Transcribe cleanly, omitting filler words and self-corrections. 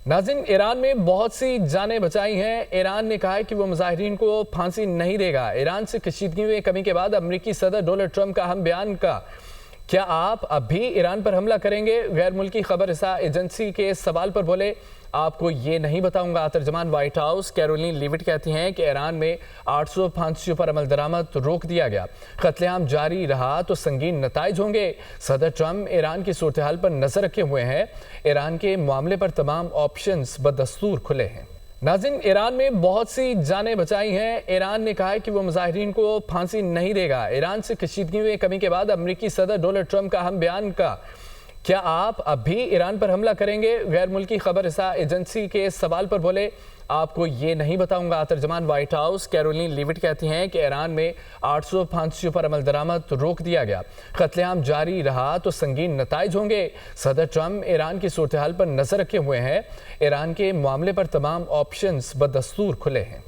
नाज़रीन, ईरान में बहुत सी जानें बचाई हैं। ईरान ने कहा है कि वो मुजाहिरीन को फांसी नहीं देगा। ईरान से कशीदगी में कमी के बाद अमेरिकी सदर डोनाल्ड ट्रंप का अहम बयान का क्या आप अब भी ईरान पर हमला करेंगे? गैर मुल्की खबर रसा एजेंसी के सवाल पर बोले, आपको ये नहीं बताऊंगा। तर्जमान व्हाइट हाउस कैरोलिन लीविट कहती हैं कि ईरान में 800 फांसियों पर अमल दरामद रोक दिया गया। कत्लेआम जारी रहा तो संगीन नताइज होंगे। सदर ट्रंप ईरान की सूरत हाल पर नजर रखे हुए हैं। ईरान के मामले पर तमाम ऑप्शंस बदस्तूर खुले हैं। नाज़रीन, ईरान में बहुत सी जानें बचाई हैं। ईरान ने कहा है कि वो मुजाहिरीन को फांसी नहीं देगा। ईरान से कशीदगी में कमी के बाद अमेरिकी सदर डोनाल्ड ट्रंप का अहम बयान का क्या आप अब भी ईरान पर हमला करेंगे? गैर मुल्की खबर रसा एजेंसी के सवाल पर बोले, आपको ये नहीं बताऊंगा। तर्जमान व्हाइट हाउस कैरोलिन लीविट कहती हैं कि ईरान में 800 फांसियों पर अमल दरामद रोक दिया गया। कत्लेआम जारी रहा तो संगीन नताइज होंगे। सदर ट्रंप ईरान की सूरत हाल पर नजर रखे हुए हैं। ईरान के मामले पर तमाम ऑप्शंस बदस्तूर खुले हैं।